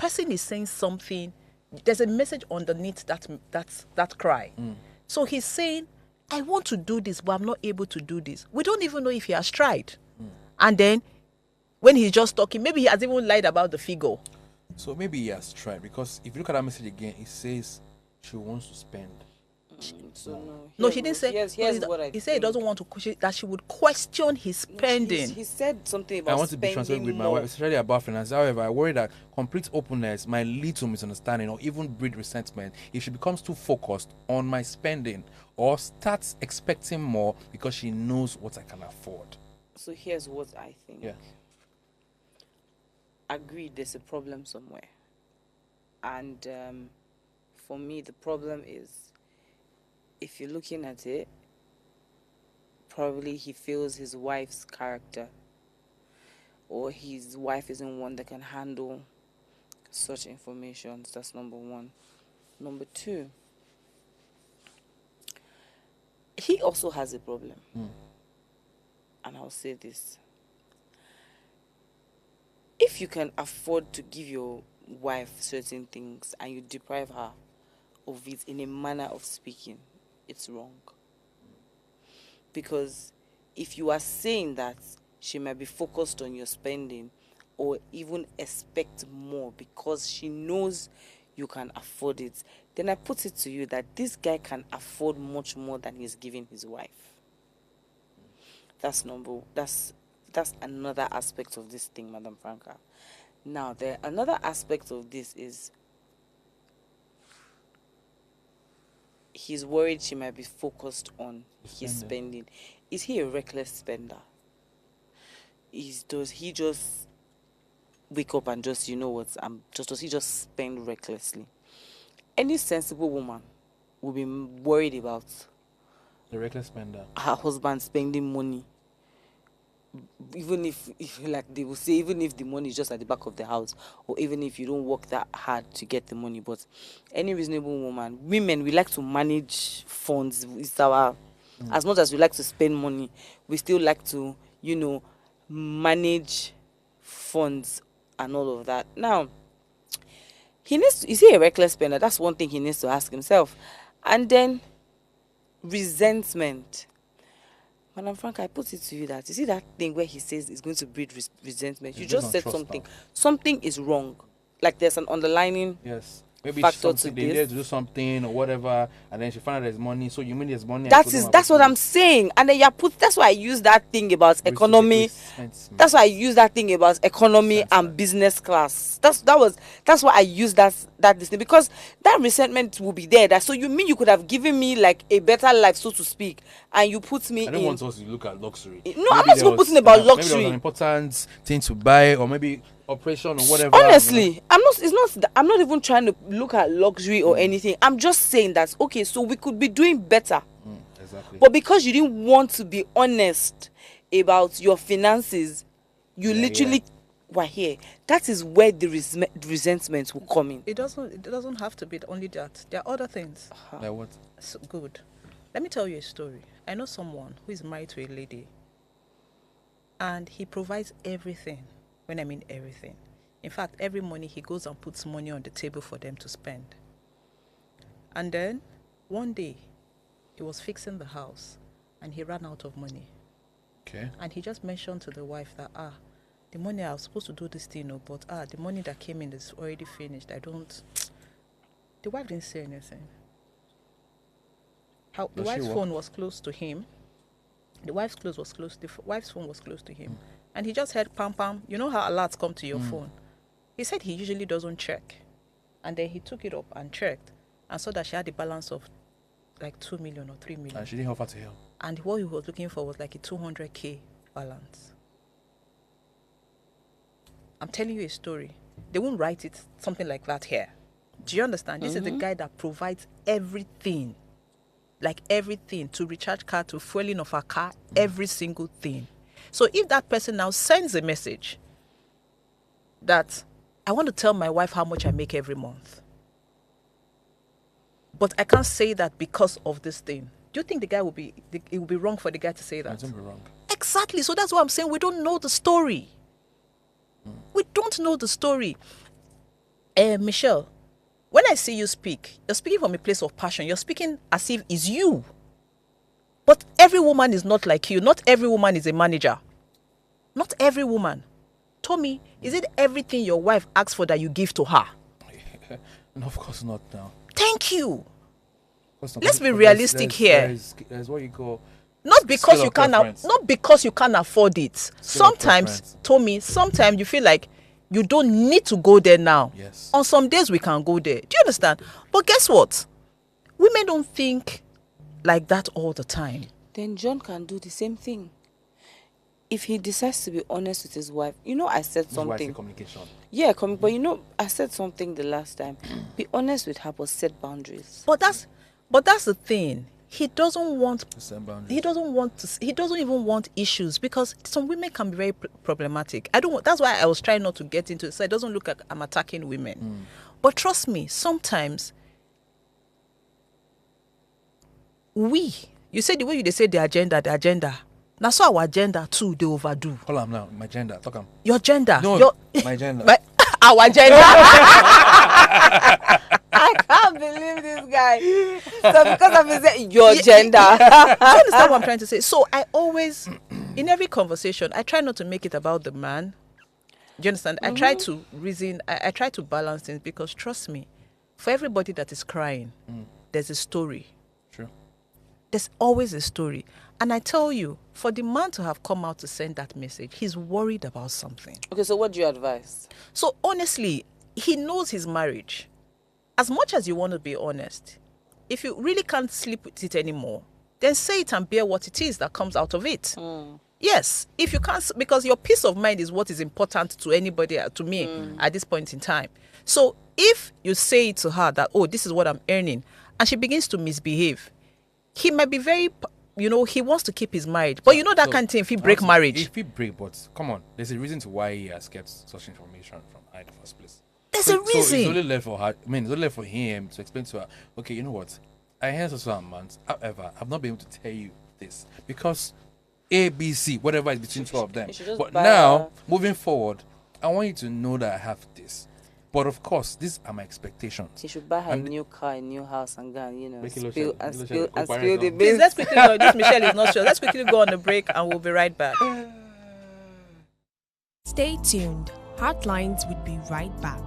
person is saying something. There's a message underneath that cry. So he's saying, I want to do this, but I'm not able to do this. We don't even know if he has tried. And then when he's just talking, maybe he has even lied about the figure. So maybe he has tried, because if you look at that message again, it says she wants to spend. No, she didn't say. Here's what I he said he doesn't want to. That she would question his spending. He said something about I want to be transparent with my wife, especially about finance. However, I worry that complete openness might lead to misunderstanding or even breed resentment if she becomes too focused on my spending or starts expecting more because she knows what I can afford. So here's what I think. Yeah. Agreed, there's a problem somewhere. And for me, the problem is, if you're looking at it, probably he feels his wife's character, or his wife isn't one that can handle such information. That's number one. Number two, he also has a problem. And I'll say this. If you can afford to give your wife certain things and you deprive her of it in a manner of speaking, it's wrong. Because if you are saying that she might be focused on your spending or even expect more because she knows you can afford it, then I put it to you that this guy can afford much more than he's giving his wife. That's another aspect of this thing, Madam Franca. Now, another aspect of this is he's worried she might be focused on his spending. Is he a reckless spender? Does he just wake up and just, does he just spend recklessly? Any sensible woman will be worried about The reckless spender. her husband spending money. Even if like they will say, even if the money is just at the back of the house, or even if you don't work that hard to get the money. But any reasonable women, we like to manage funds. It's our, as much as we like to spend money, we still like to, manage funds and all of that. Now, is he a reckless spender? That's one thing he needs to ask himself. And then resentment. Madam Franca, I put it to you that, you see that thing where he says it's going to breed resentment? You just said something. Something is wrong. Like there's an underlining Maybe factor to they this. need to do something or whatever, and then she found out there's money. So you mean there's money? That's what I'm saying. And then that's why I use that thing about economy. That's why I use that thing about economy and business class. That's why I use that this thing, because that resentment will be there. So you mean you could have given me like a better life, so to speak, and you put me I don't want us to look at luxury. No, I'm not even putting about luxury. Maybe there was an important thing to buy, or maybe operation or whatever. Honestly, I'm not even trying to look at luxury or anything. I'm just saying that, okay, so we could be doing better. Exactly. But because you didn't want to be honest about your finances, you literally were here. That is where the resentment will come in. It doesn't have to be only that. There are other things. Like what? So, good. Let me tell you a story. I know someone who is married to a lady, and he provides everything. When I mean everything. In fact, every morning he goes and puts money on the table for them to spend. And then, one day, he was fixing the house, and he ran out of money. Okay. And he just mentioned to the wife that, the money I was supposed to do this thing, but the money that came in is already finished. The wife didn't say anything. The wife's phone was close to him. The wife's phone was close to him. And he just heard pam pam. You know how alerts come to your phone? He said he usually doesn't check. And then he took it up and checked and saw that she had a balance of like 2 million or 3 million. And she didn't offer to help. And what he was looking for was like a 200K balance. I'm telling you a story. They won't write it something like that here. Do you understand? This is the guy that provides everything. Like everything, to recharge car, to fueling of a car, every single thing. So if that person now sends a message that I want to tell my wife how much I make every month, but I can't say that because of this thing, do you think it will be wrong for the guy to say that? It won't be wrong. Exactly. So that's what I'm saying. We don't know the story. We don't know the story. Michelle, when I see you speak, you're speaking from a place of passion. You're speaking as if it's you. But every woman is not like you. Not every woman is a manager. Not every woman. Tommy, is it everything your wife asks for that you give to her? No, of course not now. Thank you. Let's be But realistic here. There's what you call Not because scale you of can't preference. not because you can't afford it. Scale of Sometimes, preference. Tommy, sometimes you feel like you don't need to go there now. Yes. On some days we can go there. Do you understand? But guess what? Women don't think like that all the time. Then John can do the same thing. If he decides to be honest with his wife, I said This is why I say something. communication. Yeah, but I said something the last time. Be honest with her, but set boundaries. But that's the thing. He doesn't want The same boundaries. he doesn't even want issues, because some women can be very problematic. That's why I was trying not to get into it, so it doesn't look like I'm attacking women. But trust me, sometimes you say the way they say the agenda. Now so our agenda too, they overdo. Hold on now. My gender. Talk on. Your gender. No, my gender. Our gender. I can't believe this guy. So because of his your gender. Do you understand what I'm trying to say? So I always, in every conversation, I try not to make it about the man. Do you understand? I try to reason, I try to balance things, because trust me, for everybody that is crying, there's a story. True. There's always a story. And I tell you, for the man to have come out to send that message, he's worried about something. Okay, so what do you advise? So honestly, he knows his marriage. As much as you want to be honest, if you really can't sleep with it anymore, then say it and bear what it is that comes out of it. Yes, if you can't, because your peace of mind is what is important to anybody, to me, at this point in time. So if you say it to her that, oh, this is what I'm earning, and she begins to misbehave, he might be very, he wants to keep his marriage. But that kind of thing, if he break marriage. If he break, but come on, there's a reason to why he has kept such information from her in the first place. There's a reason. So it's only left for her. It's only left for him to explain to her. Okay, you know what? I hear so amount. However, I've not been able to tell you this because A, B, C, whatever is between two of them. But now, moving forward, I want you to know that I have this. But of course, these are my expectations. He should buy her a new car, a new house, and go and, spill the Please, beans. let's quickly go. This Michelle is not sure. Let's quickly go on the break, and we'll be right back. Stay tuned. Heartlines will be right back.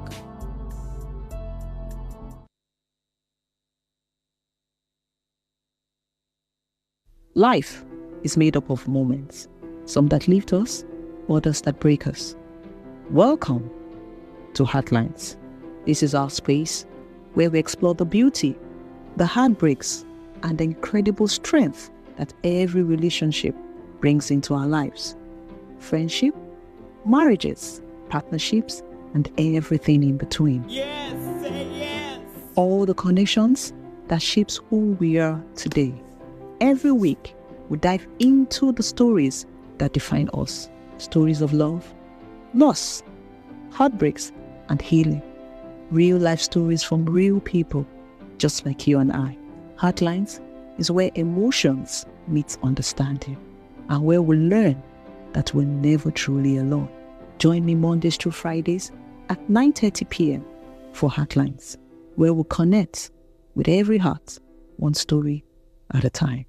Life is made up of moments, some that lift us, others that break us. Welcome to Heartlines. This is our space where we explore the beauty, the heartbreaks, and the incredible strength that every relationship brings into our lives. Friendship, marriages, partnerships, and everything in between. Yes, say yes. All the connections that shapes who we are today. Every week, we dive into the stories that define us. Stories of love, loss, heartbreaks, and healing. Real life stories from real people, just like you and I. Heartlines is where emotions meet understanding, and where we learn that we're never truly alone. Join me Mondays through Fridays at 9:30 p.m. for Heartlines, where we connect with every heart, one story at a time.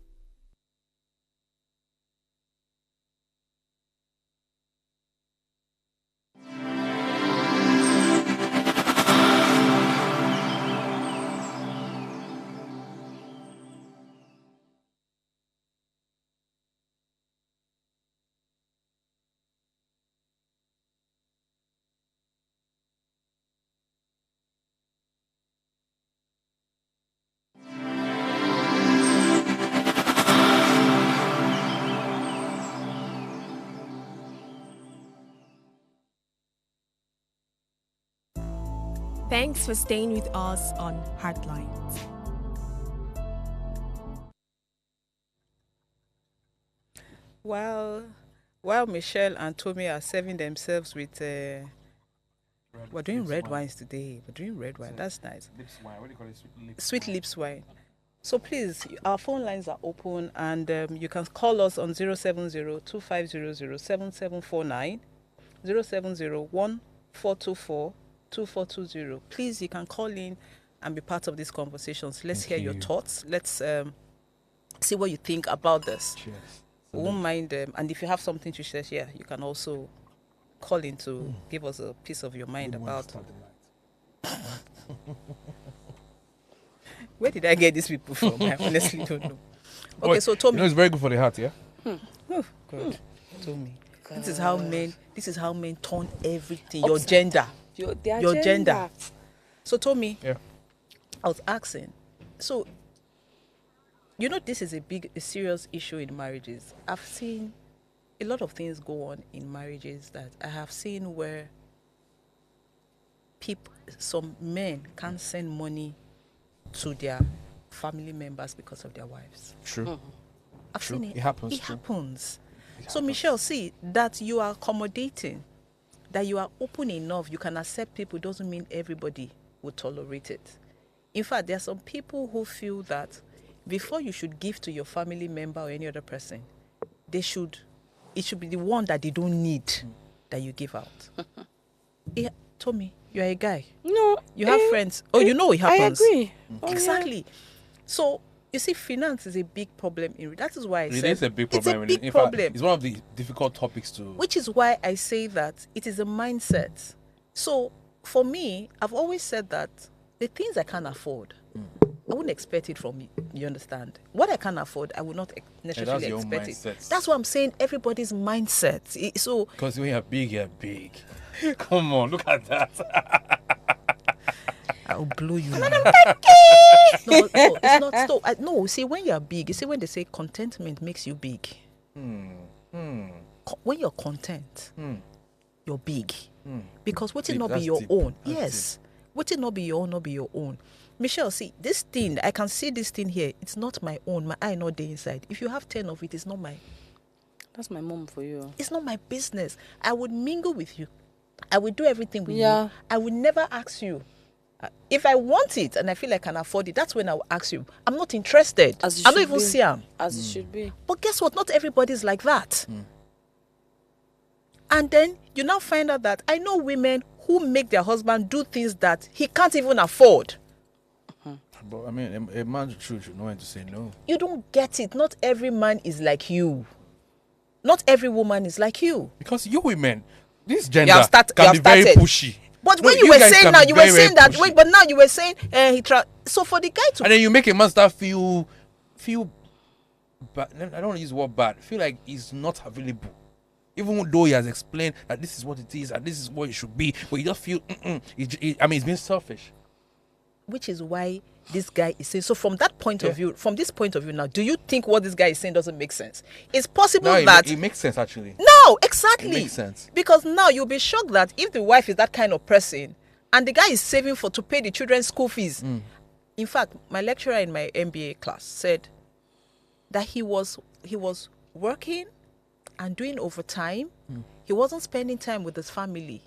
Thanks for staying with us on Heartlines. While Michelle and Tommy are serving themselves with, we're doing red wines today. We're doing red wine. That's nice. Lips wine. What do you call it? Sweet lips wine. So please, our phone lines are open, and you can call us on 070-2500-7749, 070-1424-21 2420. Please, you can call in and be part of these conversations. Let's Thank hear your you. thoughts. Let's see what you think about this. Cheers. We won't mind and if you have something to share here, you can also call in to give us a piece of your mind Good one to about. start the night. Where did I get these people from? I honestly don't know. Okay, so Tommy. You know, it's very good for the heart, yeah? Oh, God. Tommy. This is how men turn everything. Your gender. Your gender. So Tommy, Yeah. I was asking. So you know this is a serious issue in marriages. I've seen a lot of things go on in marriages that I have seen where some men can't send money to their family members because of their wives. True. I've True. seen it. It happens, It true. happens. It So happens. Michelle, see that you are accommodating, that you are open enough, you can accept people doesn't mean everybody will tolerate it. In fact, there are some people who feel that before you should give to your family member or any other person, it should be the one that they don't need that you give out. Yeah, Tommy, you're a guy. No. You have friends. Oh, you know it happens. I agree. Oh, Exactly. So you see, finance is a big problem. That is why I It said is a big problem. It's a big In fact, problem. it's one of the difficult topics to. Which is why I say that it is a mindset. So for me, I've always said that the things I can't afford, I wouldn't expect it from you. You understand? What I can't afford, I would not necessarily your own expect it. mindset. That's what I'm saying. Everybody's mindset. So Because when you're big. Come on, look at that. I'll blow you. No, it's not. So, no, see, when you're big, you see, when they say contentment makes you big. When you're content, you're big. Because what it Deep, not be that's your deep. own. That's Yes. What it not be your own, not be your own. Michelle, see, this thing, I can see this thing here. It's not my own. My eye not there inside. If you have 10 of it, it's not my. That's my mom for you. It's not my business. I would mingle with you. I would do everything with Yeah. you. I would never ask you. If I want it and I feel I can afford it, that's when I will ask you. I'm not interested. As it I don't should even be. see them. As it should be. But guess what? Not everybody's like that. And then you now find out that I know women who make their husband do things that he can't even afford. But I mean, a man should know when to say no. You don't get it. Not every man is like you. Not every woman is like you. Because you women, this gender You have can be very started. pushy. But No, when you were guys saying can now, be you were very, saying very that. pushy. Wait, but now you were saying so for the guy to And then you make a man start feel bad. I don't want to use the word bad. Feel like he's not available. Even though he has explained that this is what it is and this is what it should be, but you just feel, I mean, he's being selfish. which is why this guy is saying. So from that point of view, from this point of view now, do you think what this guy is saying doesn't make sense? It's possible No, that it makes sense actually. no, exactly. It makes sense. Because now you'll be shocked that if the wife is that kind of person and the guy is saving to pay the children's school fees. In fact, my lecturer in my MBA class said that he was working and doing overtime. He wasn't spending time with his family.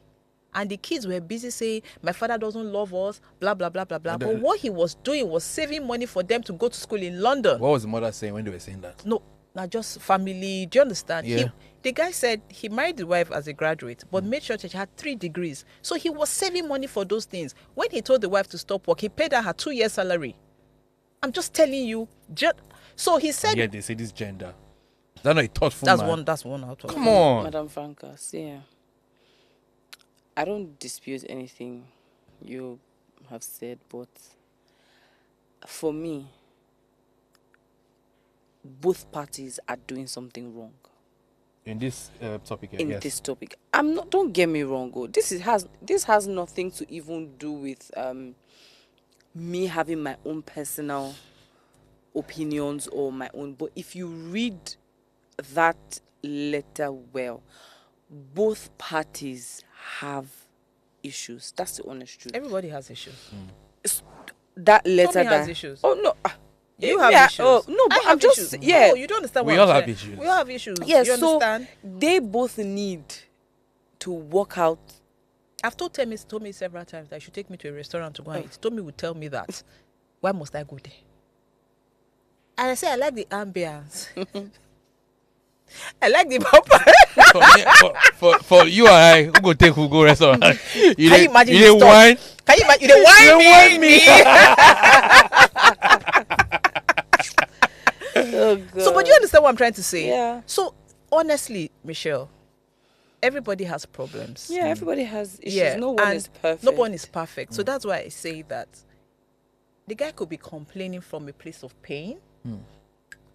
And the kids were busy saying, my father doesn't love us, blah, blah, blah, blah, blah. But what he was doing was saving money for them to go to school in London. What was the mother saying when they were saying that? No, not just family. Do you understand? Yeah. The guy said he married the wife as a graduate, but made sure that she had 3 degrees. So he was saving money for those things. When he told the wife to stop work, he paid her 2 years' salary. I'm just telling you. So he said, Yeah, they say this gender. Is that not a thoughtful that's man? one out of Come on. Madam Franca, see, I don't dispute anything you have said, but for me, both parties are doing something wrong In this topic here, in yes. this topic. I'm not. Don't get me wrong. This has nothing to even do with me having my own personal opinions or my own. But if you read that letter well, both parties have issues. That's the honest truth. Everybody has issues. That letter Tommy has that issues. oh no, You me, have I- issues. Oh no, but I have I'm just issues. yeah. No, you don't understand We what all I'm have saying. issues. We all have issues. Yes, you so understand? they both need to work out. I've told Tommy several times that I should take me to a restaurant to go and eat. Tommy would tell me that. Why must I go there? And I say I like the ambience. I like the papa. for you and I, who go restaurant? You Can you imagine you the dey stuff? wine? Can you imagine? You wine me. Oh God. So, but you understand what I'm trying to say? Yeah. So, honestly, Michelle, everybody has problems. Yeah, everybody has issues. Yeah, No one and is perfect. No one is perfect. So that's why I say that the guy could be complaining from a place of pain.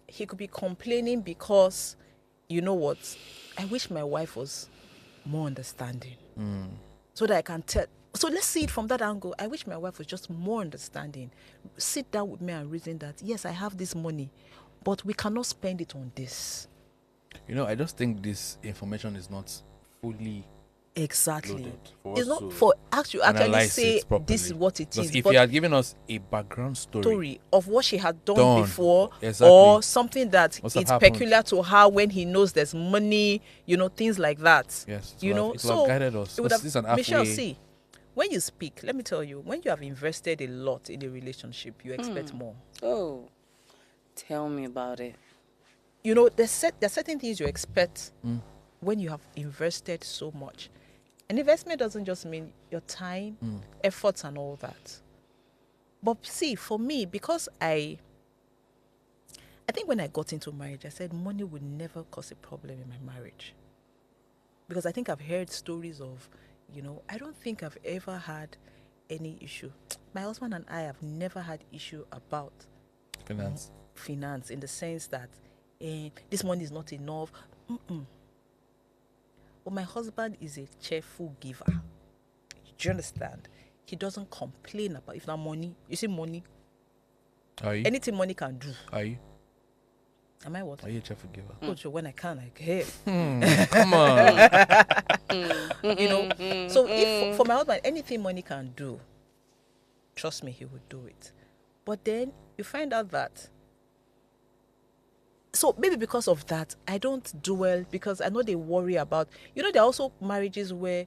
He could be complaining because, you know what, I wish my wife was more understanding. So that I can tell. So let's see it from that angle. I wish my wife was just more understanding. Sit down with me and reason that, yes, I have this money, but we cannot spend it on this. You know, I just think this information is not fully Exactly. loaded for It's us not to for actually analyze say it properly. this is what it Because is. if But he had given us a background story, of what she had done Done. before, Exactly. or something that Must have is happened. peculiar to her when he knows there's money, things like that. yes, You know, it would have guided us. it would Because have, this is an halfway. Michelle, see, when you speak, let me tell you, when you have invested a lot in a relationship, you expect more. Oh, tell me about it. There's certain things you expect when you have invested so much. An investment doesn't just mean your time, efforts, and all that. But see, for me, because I think when I got into marriage, I said money would never cause a problem in my marriage. Because I think I've heard stories of, I don't think I've ever had any issue. My husband and I have never had issue about finance in the sense that this money is not enough. But my husband is a cheerful giver. Do you understand? He doesn't complain about if not money. You see, money. Are you? Anything money can do. Are you? Am I what? Are you a cheerful giver? Coach, when I can, I can. Come on. So if for my husband, anything money can do, trust me, he would do it. But then you find out that. So maybe because of that, I don't dwell because I know they worry about. There are also marriages where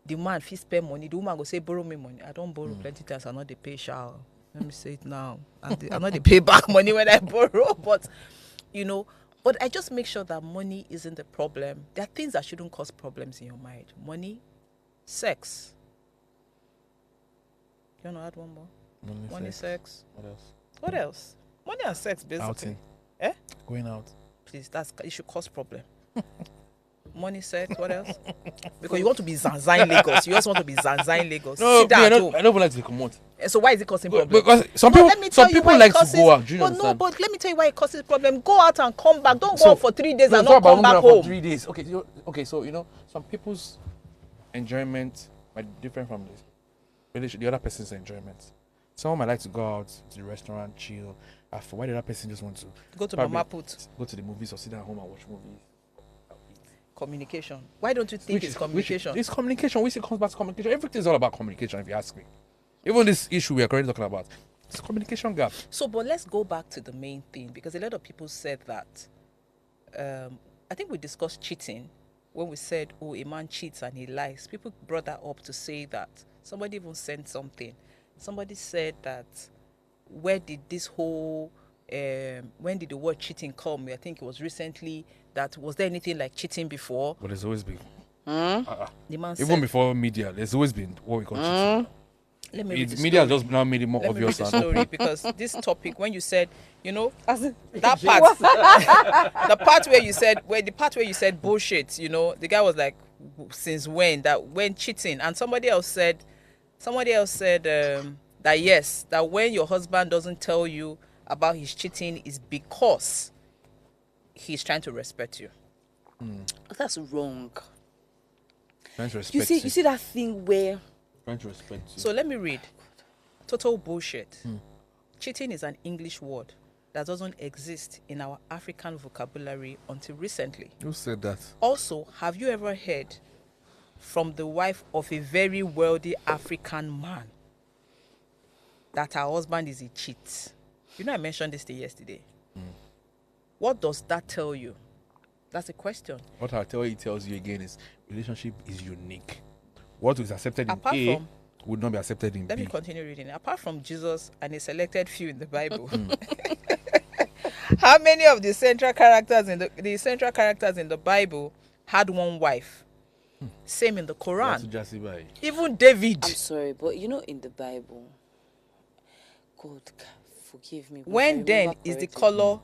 the man fit spend money, the woman go say borrow me money. I don't borrow plenty times. I know they pay shower. Let me say it now. I know they pay back money when I borrow, but but I just make sure that money isn't the problem. There are things that shouldn't cause problems in your marriage. Money, sex. You want to add one more? Money, sex. What else? What else? Money and sex, basically. Outing. Eh? Going out. Please, it should cause problem. Money, sex, what else? Because you want to be Zanzai in Lagos. You also want to be Zanzai in Lagos. No, Sit down I at don't home. like to come out. So why is it causing problem? Because some But people, let me tell some you people why it like causes, to go out. Do you but understand? but let me tell you why it causes problem. Go out and come back. Don't go So- out for 3 days No, and it's not about come back going out home. for 3 days. Okay, so some people's enjoyment might be different from the other person's enjoyment. Someone might like to go out to the restaurant, chill. Why the other person just want to Go to probably Mama Put. go to the movies or sit down at home and watch movies? Communication. Why don't you think it's communication? It's communication. We say it comes back to communication. Everything is all about communication, if you ask me. Even this issue we are currently talking about, it's a communication gap. So, but let's go back to the main thing because a lot of people said that. I think we discussed cheating when we said, "Oh, a man cheats and he lies." People brought that up to say that somebody even sent something. Somebody said that where did this whole when did the word cheating come? I think it was recently. That was there anything like cheating before? But there's always been. The man Even said, before media, there's always been what we call cheating. let me read the Media story. just now made it more Let me read obvious. the and story open. because this topic, when you said, that part, the part where you said bullshit, the guy was like, since when? That when cheating, and somebody else said that yes, that when your husband doesn't tell you about his cheating is because he's trying to respect you. That's wrong. Trying to respect You see that thing where Trying to respect you. So let me read. Total bullshit. Cheating is an English word that doesn't exist in our African vocabulary until recently. Who said that? Also, have you ever heard from the wife of a very wealthy African man that her husband is a cheat? I mentioned this thing yesterday. What does that tell you? That's a question. What I'll tell you, it tells you again is relationship is unique. What is accepted in Apart A from- would not be accepted in Let B. me continue reading. Apart from Jesus and a selected few in the Bible, How many of the central characters in the Bible had one wife? Same in the Quran. Even David. I'm sorry, but in the Bible, God forgive me. When then is the color?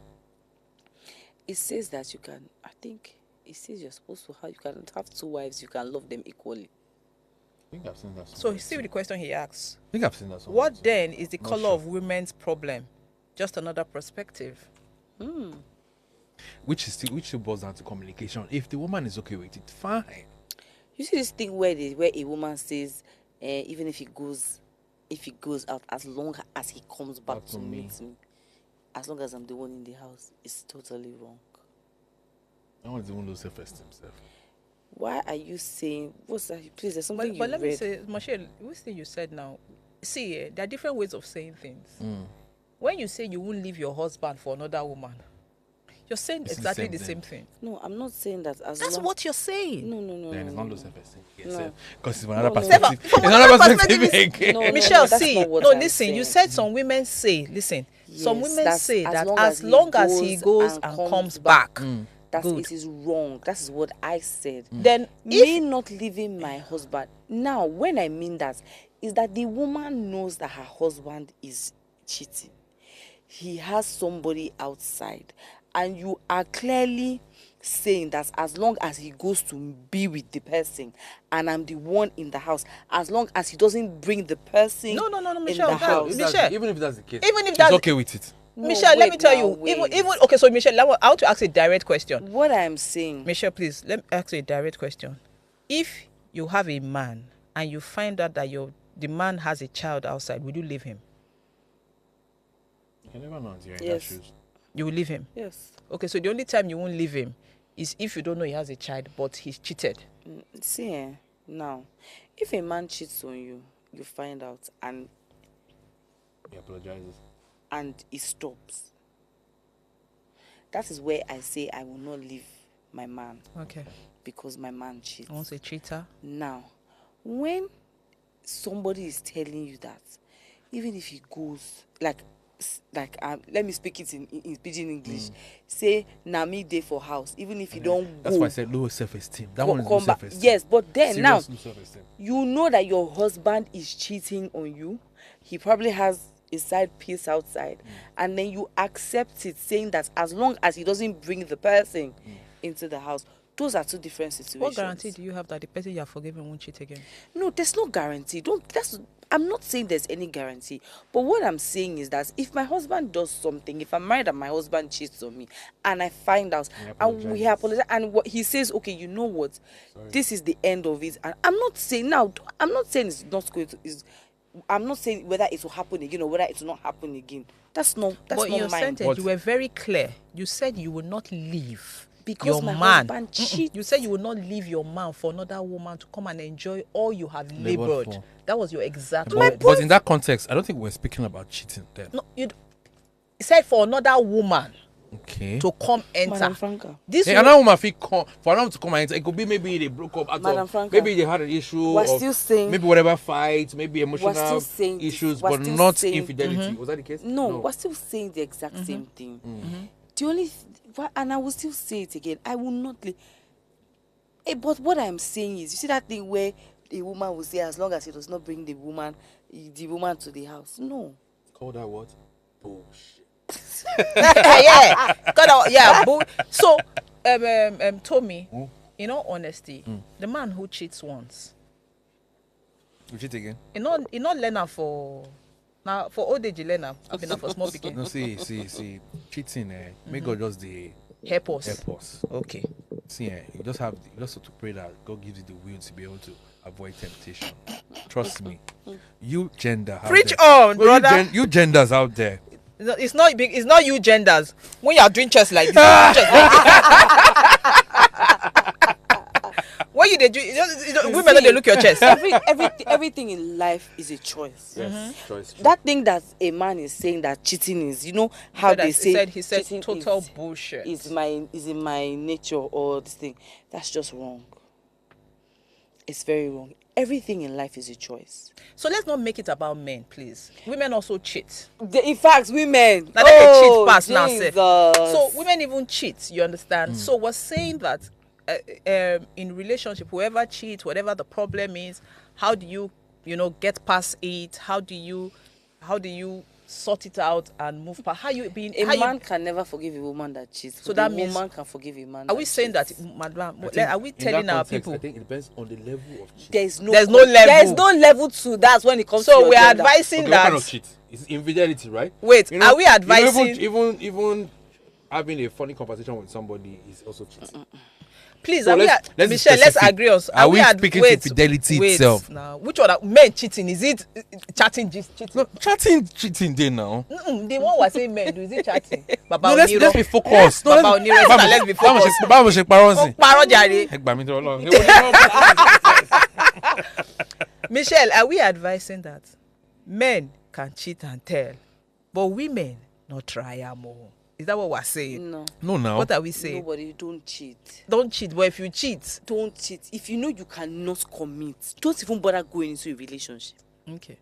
It says that you can. I think it says you're supposed to have. You can have 2 wives. You can love them equally. I think I've seen that. So see the question he asks. I think I've seen that. What then is the color of women's problem? Just another perspective. Which still boils down to communication. If the woman is okay with it, fine. You see this thing where a woman says, even if he goes out, as long as he comes back to meet me, as long as I'm the one in the house, it's totally wrong. I want to lose self-esteem. Why are you saying what's that? Please, there's something But you let read. me say, Michelle, which thing you said now? See, there are different ways of saying things. When you say you won't leave your husband for another woman, you're saying It's exactly the the same same thing. No, I'm not saying that. That's what you're saying. No. Then it's not low self-esteem. Yes, No. because it's another No, no. perspective. From It's another another perspective perspective, again. No, Michelle, that's see, not what no, I'm listen. You saying. said some women say, listen, some Yes, women that's say as that long as as long as he goes and comes back, That's good. it is wrong. That is what I said. Then Me not leaving my husband. Now, when I mean that, is that the woman knows that her husband is cheating. He has somebody outside, and you are clearly saying that as long as he goes to be with the person, and I'm the one in the house, as long as he doesn't bring the person No, in Michelle, the house. Michelle. Even if that's the case, Even if it's that's okay with it. No, Michelle, let me wait tell now, you. wait. Even okay. So Michelle, I want to ask a direct question. What I'm saying, Michelle, please let me ask you a direct question. If you have a man and you find out that the man has a child outside, would you leave him? You can never know until you're in Yes. that shoes. You will leave him. yes. Okay, so the only time you won't leave him is if you don't know he has a child, but he's cheated. See, now, if a man cheats on you, you find out, and He apologizes. it stops. That is where I say I will not leave my man Okay. because my man cheats. I won't say cheater. Now, when somebody is telling you that, even if he goes like let me speak it in pidgin English. Say na me dey for house, even if you don't That's go. why I said low self-esteem. That one is low come back. self-esteem. Yes, but then Serious now low self-esteem. you know that your husband is cheating on you. He probably has a side piece outside, and then you accept it, saying that as long as he doesn't bring the person into the house. Those are 2 different situations. What guarantee do you have that the person you are forgiving won't cheat again? No, there's no guarantee. I'm not saying there's any guarantee. But what I'm saying is that if my husband does something, if I'm married and my husband cheats on me, and I find out, and we apologize, and what he says, okay, you know what, this is the end of it. And I'm not saying it's not going to. I'm not saying whether it will happen again or whether it will not happen again. That's not But in your mine. sentence, you were very clear. You said you will not leave Because your my man. husband cheats. You said you will not leave your man for another woman to come and enjoy all you have Labored labored. for. That was your exact But in that context, I don't think we're speaking about cheating then. No, you said for another woman Okay. to come enter. Madam Franca. This Hey, wo- another woman fit come for another to come and enter. It could be maybe they broke up. Madam Franca, Maybe they had an issue. we're of still saying- maybe whatever fight, maybe still emotional saying this. issues, We're but still not saying- infidelity. Was that the case? No, we're still saying the exact same thing. The only and I will still say it again. I will not. But what I'm saying is, you see that thing where a woman will say, as long as he does not bring the woman to the house. No. Call that what? Bullshit. yeah, yeah. But, so, Tommy, in all honesty, the man who cheats once, You cheat again? you not learner for now for old age learner, I've been for small begin. No, see, cheating. May God just Help us. help us. Okay. See, you just have to pray that God gives you the will to be able to avoid temptation. Trust me. You gender. out Preach there. on, Well, brother. you genders out there. It's not big. It's not you genders. When you are doing chest like this, you do chest like this. When you do, women don't dey look your chest. Everything in life is a choice. Yes, choice. That thing that a man is saying that cheating is, how they say he said cheating total is- bullshit. is in my nature or this thing. That's just wrong. It's very wrong. Everything in life is a choice. So let's not make it about men, please. Women also cheat. In fact, women. Now they cheat past now, Jesus. so women even cheat. You understand? So we're saying that in relationship, whoever cheats, whatever the problem is, how do you get past it? How do you sort it out and move past? A man can never forgive a woman that cheats. So but that a means, woman can forgive a man. are we saying that, madam? Are we telling our people? I think it depends on the level of cheat. There's no level. There's no level to that when it comes to So your we're gender. advising Okay, that. what kind of cheat? It's infidelity, right? Wait, are we advising? Even having a funny conversation with somebody is also cheating. Please, So let's be Michelle, let's specific. agree on. Are we speaking to fidelity itself? Now, which one? Men cheating? Is it chatting? Just cheating? No, cheating there now. The one was saying men do, is it chatting? Baba No, let's Oniro. be focused. No, Baba Oniro, let's be focused. Báwo ṣe parọ́ sí? Parọ́ jàre. Ẹ gbà mí tó Ọlọ́run. Michelle, are we advising that men can cheat and tell, but women not try more? Is that what we're saying? No. No, now. What are we saying? Nobody, don't cheat. Don't cheat, but if you cheat, Don't cheat. If you know you cannot commit, don't even bother going into a relationship. okay.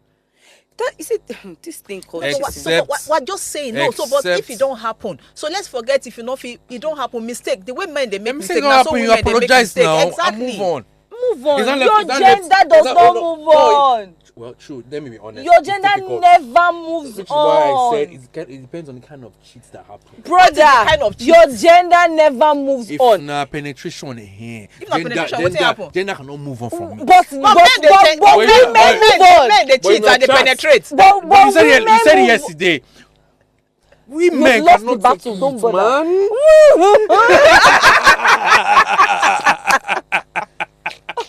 That is it. This thing called Except- cheating. We're just saying no. So, but if Except- it don't happen, so let's forget if you know if it don't happen. Mistake. The way men they make Mistake mistake. don't Now so happen. You women they make apologize mistake. now and Exactly. move on. Move on. Is that Your left- is that gender left- does is that- not no, move no, on. Well, true. Let me be honest. Your It's gender difficult. never moves Which is on. why I said it depends on the kind of cheats that happen. Brother, kind of cheat? your gender never moves If on. na penetration here, If na penetration, wetin happen? gender cannot move on from me. But men they cheat. but But women you- but- move on. Men they But cheat you and they chat. penetrate. But But you said women it move- yesterday. We You men lost cannot the battle, take don't it, bother. man.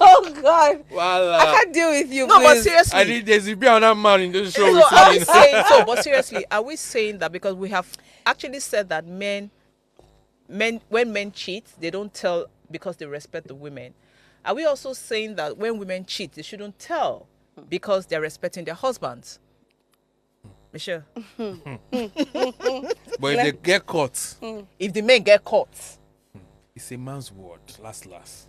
Oh God, I Voila. can't deal with you. No, but please. seriously. I need there's be another man in this show. So with are we me. saying so? But seriously, are we saying that because we have actually said that men when men cheat, they don't tell because they respect the women. Are we also saying that when women cheat, they shouldn't tell because they're respecting their husbands? Michelle, But if they get caught, if the men get caught, it's a man's word. Last.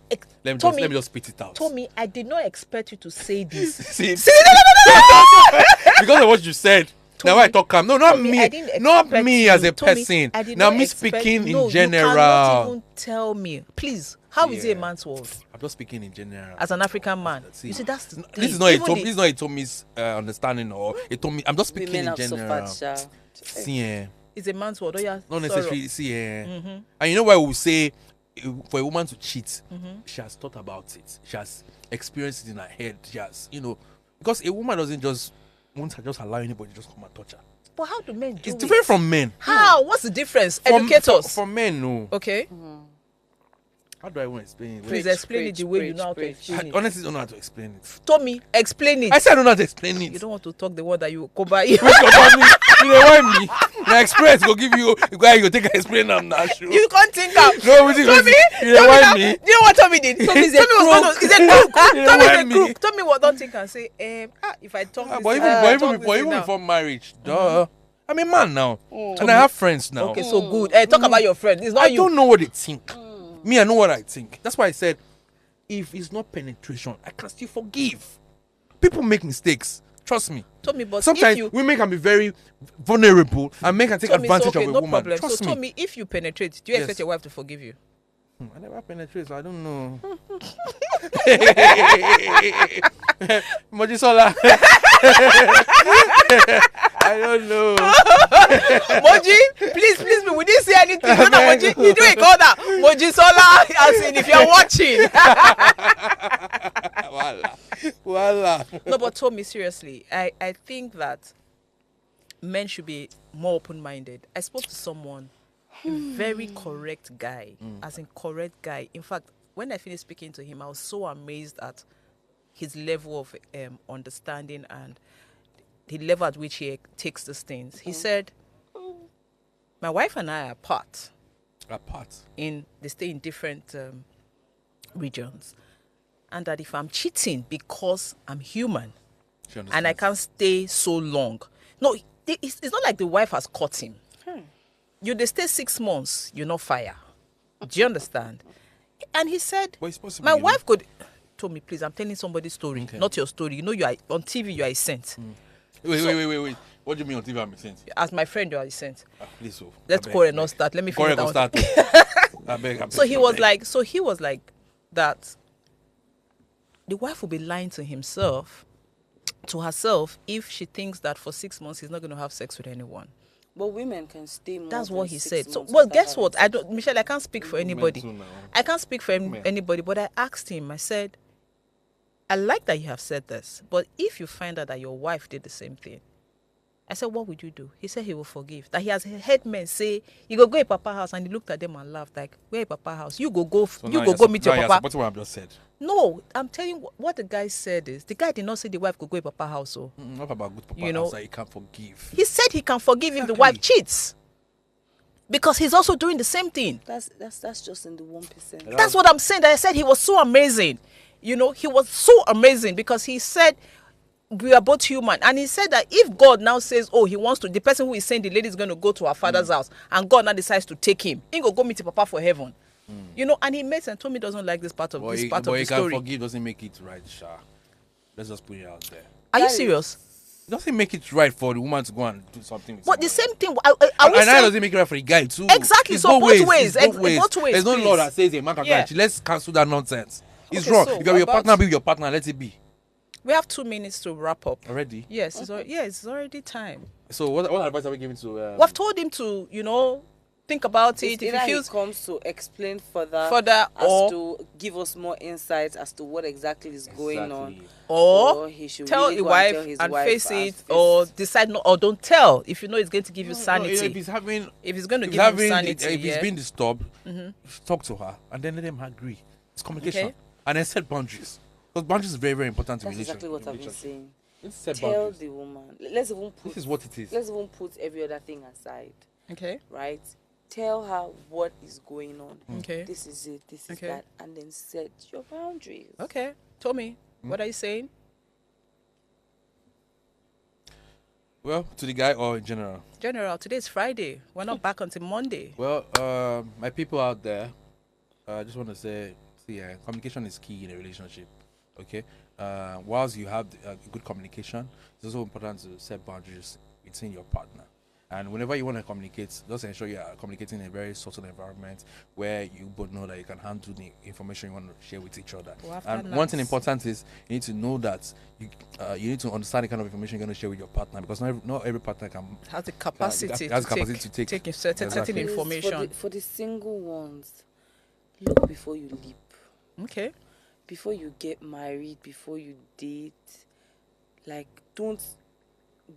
Ex- Let me Tommy- just spit it out. Tommy, I did not expect you to say this. See, See, no. because of what you said. Now I talk calm. No, not Tommy, me. I didn't Not expect me you. as a Tommy, person. I did Now not me expect- speaking no, in general. You cannot even tell me. Please, how is it Yeah. a man's word? I'm just speaking in general. As an African man. See, You see, that's the this thing. is not a Even Tom, the- this is not a Tommy's understanding or a Tommy. I'm just speaking Women in have general. suffered, Sha. See, It's a man's word. Oh, yeah. not sorrow. necessarily. See, and you know why we say for a woman to cheat, she has thought about it. She has experienced it in her head. She has, because a woman doesn't just won't just allow anybody to just come and touch her. But how do men do It's it? different from men. How? What's the difference? From- Educate us. For men, no. Okay. How do I want to explain it? Please Preach, explain it the preach, way you preach, know how to preach. explain I it. honestly don't know how to explain it. Tommy, explain it. I said I don't know how to explain it. You don't want to talk the word that you cover. You Wait, you tell me, you know why me? My experience go give you guy you take explain them now. Sure. you can't think out. No, we think- Tommy, you know why me? Do you know what Tommy did? Tommy's a crook. He's a crook. You know Tommy's why a me? crook. Tommy will don't think and say, if I talk But this, even talk this now. before marriage, duh. I'm a man now, and I have friends now. Okay, so good. Talk about your friend. It's not I you. don't know what they think. Me, I know what I think. That's why I said, if it's not penetration, I can still forgive. People make mistakes. Trust me. Tommy, but Sometimes if you women can be very vulnerable and men can take Tommy, advantage so, okay, of a no woman. problem. Trust So me. Tommy, if you penetrate, do you expect Yes. your wife to forgive you? I never penetrate, so I don't know. Mojisola. I don't know. Moji, please, we didn't say anything. You know that Moji, you do a call that Moji Sola, as in if you're watching. Voila. No, but Tommy, seriously, I think that men should be more open-minded. I spoke to someone, a very correct guy, as in correct guy. In fact, when I finished speaking to him, I was so amazed at his level of understanding and the level at which he takes these things. He said, my wife and I are apart. They stay in different regions. And that if I'm cheating because I'm human and I can't stay so long. No, it's not like the wife has caught him. They stay 6 months, you're not fire. Do you understand? And he said, But it's possible, my wife could... told me, please, I'm telling somebody's story, Okay. not your story. You know, you are on TV, you are a saint. Wait. What do you mean on TV I'm a saint? As my friend, you are a saint. Please, so. Let's quarrel and not start. Let me finish Quarrel that and one. start. I beg. So he was like that. The wife will be lying to herself, if she thinks that for 6 months he's not going to have sex with anyone. But women can stay more. That's than what he 6 said. So, months well, without guess having what? sex. Michelle, I can't speak for anybody. too now. I can't speak for Men. anybody, but I asked him, I said, I like that you have said this, but if you find out that your wife did the same thing, I said, what would you do? He said he will forgive. That he has heard men say, you go a papa house, and he looked at them and laughed like, where a papa house? You go So you now go meet your now you're papa. supporting what I've just said. No, I'm telling you what the guy said is, the guy did not say the wife could go a papa house. So What about good papa? You know, that he can't forgive. he said he can forgive if the Exactly. wife cheats, because he's also doing the same thing. That's just in the 1%. That's what I'm saying. That I said he was so amazing. You know, he was so amazing because he said we are both human. And he said that if God now says, oh, he wants to, the person who is saying the lady is going to go to her father's house, and God now decides to take him, he go meet the papa for heaven. You know, and he makes and told me he doesn't like this part of But this he, part but of he the can story. forgive doesn't make it right, Sha. Let's just put it out there. Are you That is- serious? It doesn't make it right for the woman to go and do something with But the someone same thing. else. Are we And that saying, doesn't make it right for the guy too. Exactly, It's so both ways, It's both ways, There's no please. law that says a man can Yeah. catch. Let's cancel that nonsense. It's Okay, wrong. so You can be what your about- partner, be with your partner, let it be. we have 2 minutes to wrap up? Already. Yes, it's already time. So what advice are we giving to We've told him to, think about it. It's If either he he feels comes to explain further further, as or to give us more insights as to what exactly is going on. Exactly. or he should tell really the go wife tell his and wife face and it, face or it. decide not, or don't tell if you know it's going to give you No, sanity. if he's having If it's going to if give he's him having sanity, if he's yeah. being disturbed, talk to her and then let them agree. It's communication. Okay. And then set boundaries. Because boundaries is very, very important in That's relationship. exactly what I've been saying. Let's set Tell boundaries. the woman. Let's even put. This is what it is. Let's even put every other thing aside, Okay. right? Tell her what is going on. Okay. This is it. This is Okay. that, and then set your boundaries. Okay. Tommy, what are you saying? Well, to the guy or in general? General, today is Friday. We're not back until Monday. Well, my people out there, I just want to say, communication is key in a relationship. Okay, whilst you have good communication, it's also important to set boundaries between your partner. And whenever you want to communicate, just ensure you are communicating in a very social environment where you both know that you can handle the information you want to share with each other. Well, after And one thing naps. important is you need to know that you need to understand the kind of information you're going to share with your partner, because not every partner can. Has the capacity, has to, capacity take, to take- certain Exactly. Please, information. For the single ones, look before you leap. Okay. Before you get married, before you date, like, don't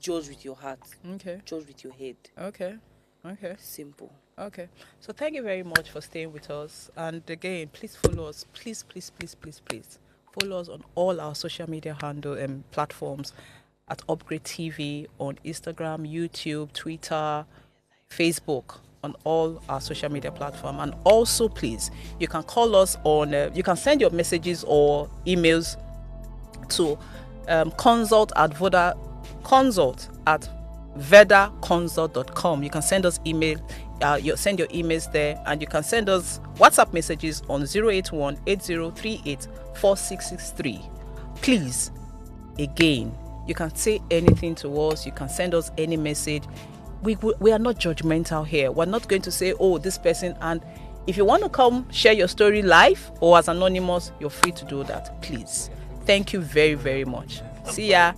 judge with your heart. Okay. Judge with your head. Okay. Okay. Simple. Okay. So thank you very much for staying with us. And again, please follow us. Please follow us on all our social media handle and platforms at Upgrade TV on Instagram, YouTube, Twitter, Facebook, on all our social media platform. And also, please, you can call us on. You can send your messages or emails to consult at vedaconsult.com. You can send us email. Send your emails there, and you can send us WhatsApp messages on 081-8038-4663. Please, again, you can say anything to us. You can send us any message. We are not judgmental here. We're not going to say, oh, this person. And if you want to come share your story live or as anonymous, you're free to do that. Please. Thank you very, very much. See ya.